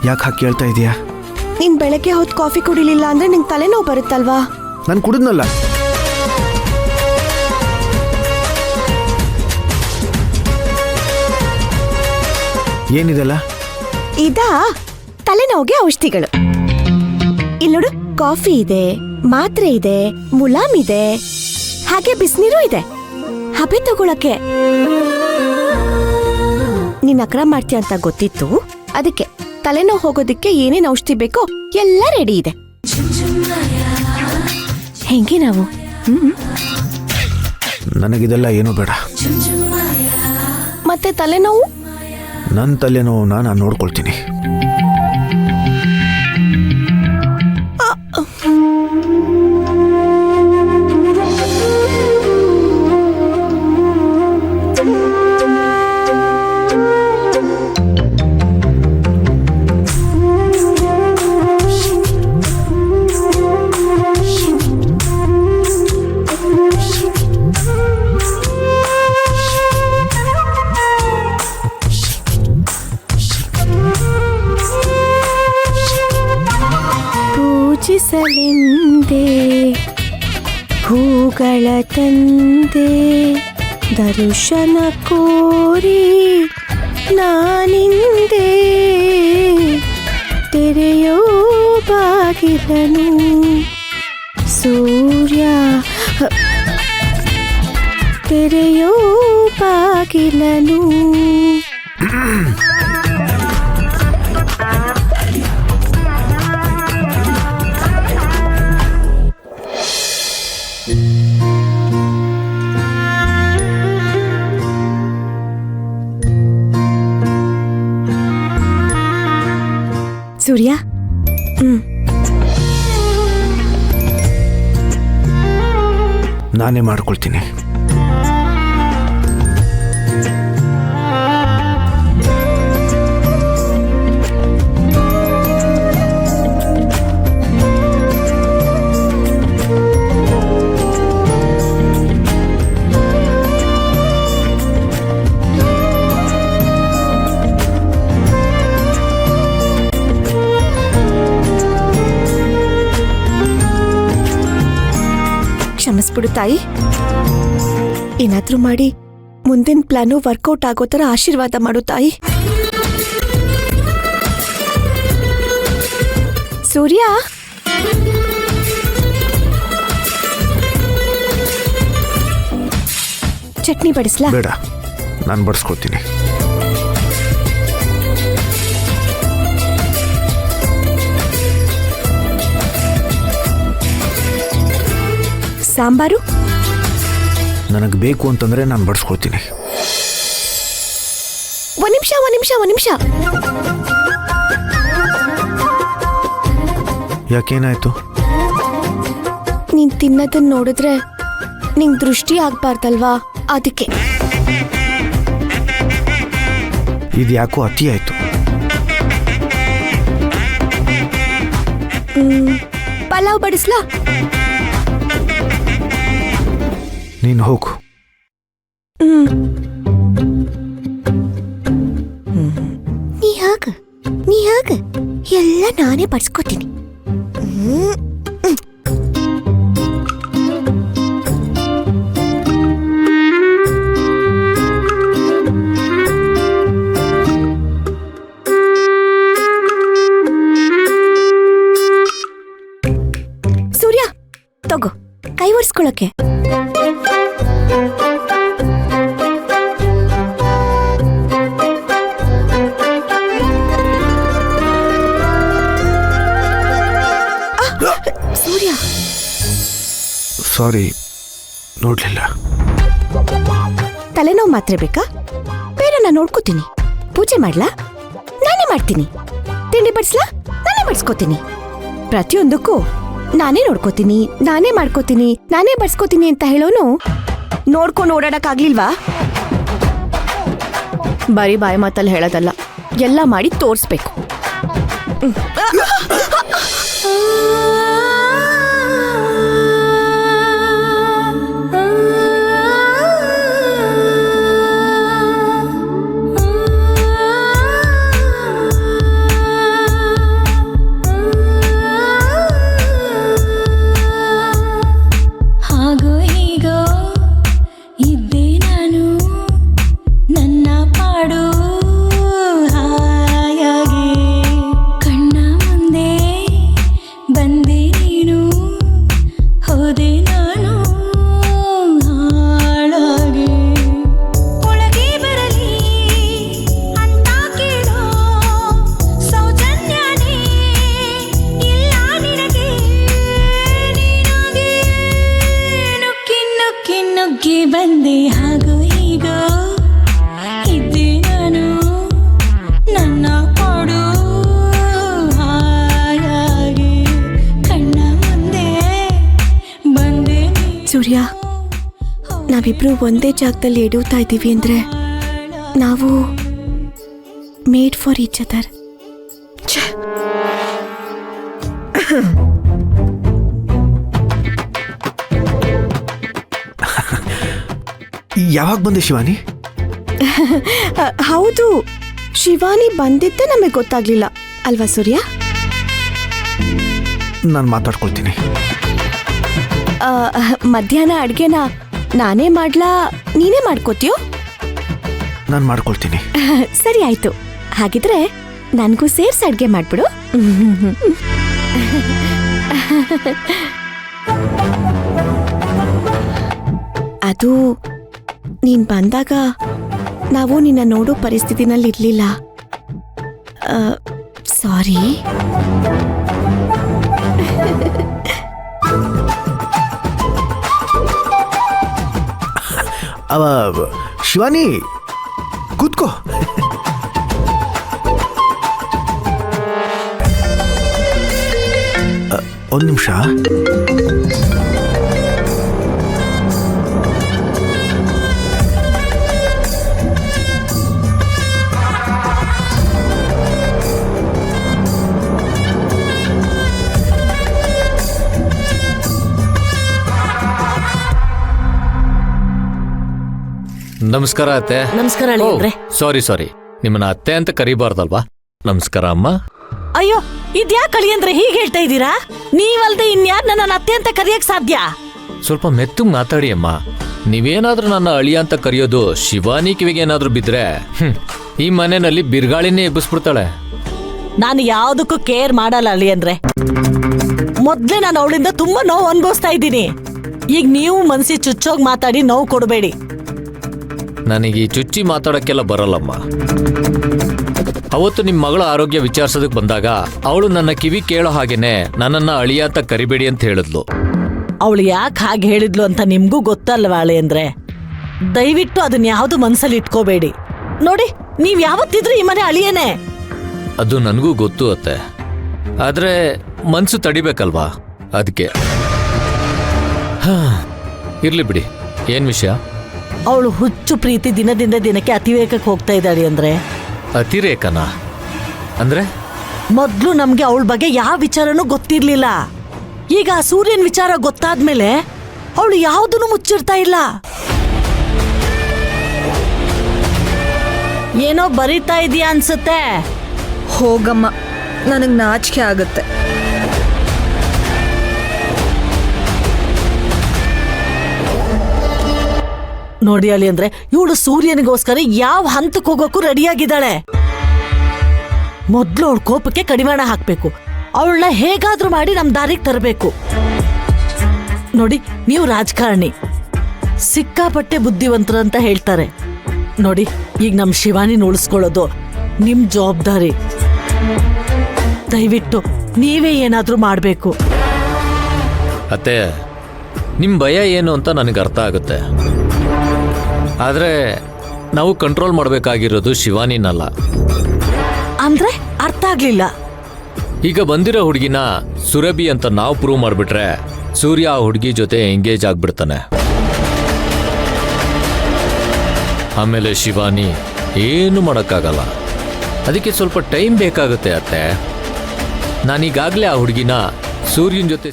ಯಾಕೆ ಹಾಕಿ ಕೇಳ್ತಾ ಇದೀಯಾ? ನೀನ್ ಬೆಳಗ್ಗೆ ಹೊತ್ತು ಕಾಫಿ ಕುಡಿಲಿಲ್ಲ ಅಂದ್ರೆ ನಿಂಗೆ ತಲೆನೋವು ಬರುತ್ತಲ್ವಾ? ನಾನು ಕುಡಿದ್ನಲ್ಲ. ಏನಿದೆಲ್ಲ? ಇದಾ ತಲೆನೋವಿಗೆ ಔಷಧಿಗಳು. ಇಲ್ಲೋಡು, ಕಾಫಿ ಇದೆ, ಮಾತ್ರೆ ಇದೆ, ಮುಲಾಮ್ ಇದೆ, ಹಾಗೆ ಬಿಸಿನೀರು ಇದೆ. ಹಬೆ ತಗೊಳಕ್ಕೆ. ನೀನ್ ಅಕ್ರ ಮಾಡ್ತೀಯ ಅಂತ ಗೊತ್ತಿತ್ತು, ಅದಕ್ಕೆ ತಲೆನೋವು ಹೋಗೋದಿಕ್ಕೆ ಏನೇನ್ ಔಷಧಿ ಬೇಕೋ ಎಲ್ಲ ರೆಡಿ ಇದೆ. ಹೆಂಗೆ ನಾವು? ನನಗಿದೆಲ್ಲ ಏನೂ ಬೇಡ. ಮತ್ತೆ ತಲೆನೋವು? ನನ್ನ ತಲೆನೋವನ್ನ ನಾನು ನೋಡ್ಕೊಳ್ತೀನಿ. ಪೂಜಿಸಲೆಂದೇ ಹೂಗಳ ತಂದೆ, ದರ್ಶನ ಕೋರಿ ನಾನಿಂದೆ, ತೆರೆಯೋ ಬಾಗಿಲನು ಸೂರ್ಯ, ತೆರೆಯೋ ಬಾಗಿಲನು. ಸೂರ್ಯ, ನಾನೇ ಮಾಡ್ಕೊಳ್ತೀನಿ. ಕ್ಷಮಿಸ್ಬಿಡು ತಾಯಿ. ಏನಾದ್ರೂ ಮಾಡಿ ಮುಂದಿನ ಪ್ಲಾನು ವರ್ಕೌಟ್ ಆಗೋ ತರ ಆಶೀರ್ವಾದ ಮಾಡು ತಾಯಿ. ಸೂರ್ಯ, ಚಟ್ನಿ ಬಡಿಸ್ಲಾ? ಬೇಡ, ನಾನು ಬಡಿಸ್ಕೊಳ್ತೀನಿ. ಸಾಂಬಾರು ನನಗೆ ಬೇಕು ಅಂತಂದ್ರೆ ನಾನು ಬಡಿಸ್ಕೊಳ್ತೀನಿ. ಒಂದ್ ನಿಮಿಷ. ಯಾಕೇನಾಯ್ತು? ನೀನ್ ತಿನ್ನೋದನ್ನ ನೋಡಿದ್ರೆ ನಿಂಗ್ ದೃಷ್ಟಿ ಆಗ್ಬಾರ್ದಲ್ವಾ, ಅದಕ್ಕೆ. ಇದು ಯಾಕೋ ಅತಿ ಆಯ್ತು. ಪಲಾವ್ ಬಡಿಸ್ಲಾ? ನೀನು ಹೋಗು. ನೀ ಹಾಗ ಎಲ್ಲ ನಾನೇ ಬಡ್ಸ್ಕೊತೀನಿ. ಸೂರ್ಯ, ತಗೋ, ಕೈ ಒರೆಸ್ಕೊಳಕ್ಕೆ. ಸೂರ್ಯ, ಸಾರಿ, ನೋಡ್ಲಿಲ್ಲ. ತಲೆನೋವು ಮಾತ್ರೆ ಬೇಕಾ? ಬೇರೆ ನಾನು ನೋಡ್ಕೋತೀನಿ. ಪೂಜೆ ಮಾಡ್ಲಾ? ನಾನೇ ಮಾಡ್ತೀನಿ. ತಿಂಡಿ ಬಡಿಸ್ಲಾ? ನಾನೇ ಬಡಿಸ್ಕೋತೀನಿ. ಪ್ರತಿಯೊಂದಕ್ಕೂ ನಾನೇ ನೋಡ್ಕೋತೀನಿ, ನಾನೇ ಮಾಡ್ಕೋತೀನಿ, ನಾನೇ ಬಡಿಸ್ಕೋತೀನಿ ಅಂತ ಹೇಳೋನು ನೋಡ್ಕೊಂಡು ಓಡಾಡಕ್ಕಾಗ್ಲಿಲ್ವಾ? ಬರೀ ಬಾಯಿ ಮಾತಲ್ಲಿ ಹೇಳೋದಲ್ಲ, ಎಲ್ಲ ಮಾಡಿ ತೋರಿಸ್ಬೇಕು. ಸೂರ್ಯ, ನಾವಿಬ್ರು ಒಂದೇ ಜಾಗದಲ್ಲಿ ಎಡುತ್ತಾ ಇದ್ದೀವಿ ಅಂದ್ರೆ ನಾವು ಮೇಡ್ ಫಾರ್ ಈಚ್ ಅದರ್. ಯಾವಾಗ ಬಂದೆ ಶಿವಾನಿ? ಹೌದು, ಶಿವಾನಿ ಬಂದಿದ್ದೆ ನಮಗೆ ಗೊತ್ತಾಗ್ಲಿಲ್ಲ ಅಲ್ವಾ ಸೂರ್ಯ? ನಾನು ಮಾತಾಡ್ಕೊಳ್ತೀನಿ. ಮಧ್ಯಾಹ್ನ ಅಡ್ಗೆನ ನಾನೇ ಮಾಡ್ಲಾ, ನೀನೇ ಮಾಡ್ಕೋತೀಯೋ? ನಾನು ಮಾಡ್ಕೊಳ್ತೀನಿ. ಸರಿ ಆಯ್ತು, ಹಾಗಿದ್ರೆ ನನಗೂ ಸೇರ್ಸಿ ಅಡ್ಗೆ ಮಾಡ್ಬಿಡು. ಅದು ನೀನ್ ಬಂದಾಗ ನಾವು ನಿನ್ನ ನೋಡೋ ಪರಿಸ್ಥಿತಿನಲ್ಲಿ ಇರ್ಲಿಲ್ಲ. ಸಾರಿ. ಅವ ಶಿವಾನಿ ಕೂತ್ಕೋ. ಒಂದು ನಿಮಿಷ. ನಮಸ್ಕಾರ ಅತ್ತೆ. ನಮಸ್ಕಾರ ಅಳಿಯಂದ್ರೆ. ಸಾರಿ, ನಿಮ್ಮನ್ನ ಅತ್ತೆ ಅಂತ ಕರಿಬಾರ್ದಲ್ವಾ? ನಮಸ್ಕಾರ ಅಮ್ಮ. ಅಯ್ಯೋ, ಇದ್ಯಾಕೆ ಅಳಿಯಂದ್ರೆ ಹೀಗೆ ಹೇಳ್ತಾ ಇದ್ದೀರಾ? ನೀವಲ್ದೆ ಇನ್ಯಾರು ನನ್ನ ಅತ್ತೆ ಅಂತ ಕರೆಯಕ್ ಸಾಧ್ಯ? ಸ್ವಲ್ಪ ಮೆತ್ತಗ್ ಮಾತಾಡಿ ಅಮ್ಮ. ನೀವೇನಾದ್ರೂ ನನ್ನ ಅಳಿಯ ಅಂತ ಕರೆಯೋದು ಶಿವಾನಿ ಕಿವಿಗೆ ಏನಾದ್ರೂ ಬಿದ್ರೆ ಈ ಮನೆಯಲ್ಲಿ ಬಿರ್ಗಾಳಿನೇ ಎಬ್ಬಿಸ್ಬಿಡ್ತಾಳೆ. ನಾನು ಯಾವ್ದಕ್ಕೂ ಕೇರ್ ಮಾಡಲ್ಲ ಅಳಿಯಂದ್ರೆ. ಮೊದ್ಲೇ ನಾನು ಅವಳಿಂದ ತುಂಬಾ ನೋವು ಅನ್ಭವಿಸ್ತಾ ಇದ್ದೀನಿ. ಈಗ ನೀವು ಮನಸ್ಸಿ ಚುಚ್ಚೋಗ್ ಮಾತಾಡಿ ನೋವು ಕೊಡಬೇಡಿ. ನನಗೆ ಈ ಚುಚ್ಚಿ ಮಾತಾಡಕ್ಕೆಲ್ಲ ಬರಲ್ಲಮ್ಮ. ಅವತ್ತು ನಿಮ್ಮ ಮಗಳ ಆರೋಗ್ಯ ವಿಚಾರಿಸೋದಕ್ಕೆ ಬಂದಾಗ ಅವಳು ನನ್ನ ಕಿವಿ ಕೇಳೋ ಹಾಗೇನೆ ನನ್ನನ್ನ ಅಳಿಯ ಅಂತ ಕರಿಬೇಡಿ ಅಂತ ಹೇಳಿದ್ಲು. ಅವಳು ಯಾಕೆ ಹಾಗೆ ಹೇಳಿದ್ಲು ಅಂತ ನಿಮ್ಗೂ ಗೊತ್ತಲ್ವಾ ಅಳಿಯಂದ್ರೆ? ದಯವಿಟ್ಟು ಅದನ್ನ ಯಾವ್ದು ಮನ್ಸಲ್ಲಿ ಇಟ್ಕೋಬೇಡಿ. ನೋಡಿ, ನೀವ್ ಯಾವತ್ತಿದ್ರು ಈ ಮನೆ ಅಳಿಯೇನೆ. ಅದು ನನಗೂ ಗೊತ್ತು ಅತ್ತೆ, ಆದ್ರೆ ಮನ್ಸು ತಡಿಬೇಕಲ್ವಾ, ಅದಕ್ಕೆ. ಇರ್ಲಿ ಬಿಡಿ, ಏನ್ ವಿಷಯ? ಅವಳು ಹುಚ್ಚು ಪ್ರೀತಿ ದಿನದಿಂದ ದಿನಕ್ಕೆ ಅತಿವೇಗಕ್ಕೆ ಹೋಗ್ತಾ ಇದ್ದಾಳೆ ಅಂದ್ರೆ. ಅತಿರೇಕನಾ ಅಂದ್ರೆ? ಮೊದ್ಲು ನಮ್ಗೆ ಅವಳ ಬಗ್ಗೆ ಯಾವ ವಿಚಾರನೂ ಗೊತ್ತಿರ್ಲಿಲ್ಲ. ಈಗ ಆ ಸೂರ್ಯನ್ ವಿಚಾರ ಗೊತ್ತಾದ್ಮೇಲೆ ಅವಳು ಯಾವುದನ್ನು ಮುಚ್ಚಿರ್ತಾ ಇಲ್ಲ. ಏನೋ ಬರೀತಾ ಇದೀಯ ಅನ್ಸುತ್ತೆ. ಹೋಗಮ್ಮ, ನನಗ್ ನಾಚಿಕೆ ಆಗುತ್ತೆ. ನೋಡಿ ಅಲ್ಲಿ ಅಂದ್ರೆ ಇವಳು ಸೂರ್ಯನಿಗೋಸ್ಕರ ಯಾವ ಹಂತಕ್ಕೆ ಹೋಗೋಕ್ಕೂ ರೆಡಿಯಾಗಿದ್ದಾಳೆ. ಮೊದ್ಲು ಅವಳ ಕೋಪಕ್ಕೆ ಕಡಿವಾಣ ಹಾಕ್ಬೇಕು. ಅವಳನ್ನ ಹೇಗಾದ್ರೂ ಮಾಡಿ ನಮ್ ದಾರಿಗೆ ತರಬೇಕು. ನೋಡಿ, ನೀವು ರಾಜಕಾರಣಿ, ಸಿಕ್ಕಾಪಟ್ಟೆ ಬುದ್ಧಿವಂತರು ಅಂತ ಹೇಳ್ತಾರೆ. ನೋಡಿ, ಈಗ ನಮ್ ಶಿವಾನಿನ ಉಳಿಸ್ಕೊಳ್ಳೋದು ನಿಮ್ ಜವಾಬ್ದಾರಿ. ದಯವಿಟ್ಟು ನೀವೇ ಏನಾದ್ರೂ ಮಾಡ್ಬೇಕು. ಅತ್ತೆ, ನಿಮ್ ಭಯ ಏನು ಅಂತ ನನಗೆ ಅರ್ಥ ಆಗುತ್ತೆ. ಆದ್ರೆ ನಾವು ಕಂಟ್ರೋಲ್ ಮಾಡಬೇಕಾಗಿರೋದು ಶಿವಾನಿನಲ್ಲ. ಅಂದ್ರೆ ಅರ್ಥ ಆಗ್ಲಿಲ್ಲ. ಈಗ ಬಂದಿರೋ ಹುಡುಗಿನ ಸುರಭಿ ಅಂತ ನಾವು ಪ್ರೂವ್ ಮಾಡ್ಬಿಟ್ರೆ ಸೂರ್ಯ ಆ ಹುಡುಗಿ ಜೊತೆ ಎಂಗೇಜ್ ಆಗ್ಬಿಡ್ತಾನೆ. ಆಮೇಲೆ ಶಿವಾನಿ ಏನು ಮಾಡೋಕ್ಕಾಗಲ್ಲ. ಅದಕ್ಕೆ ಸ್ವಲ್ಪ ಟೈಮ್ ಬೇಕಾಗುತ್ತೆ ಅತ್ತೆ. ನಾನೀಗಾಗಲೇ ಆ ಹುಡುಗಿನ ಸೂರ್ಯನ ಜೊತೆ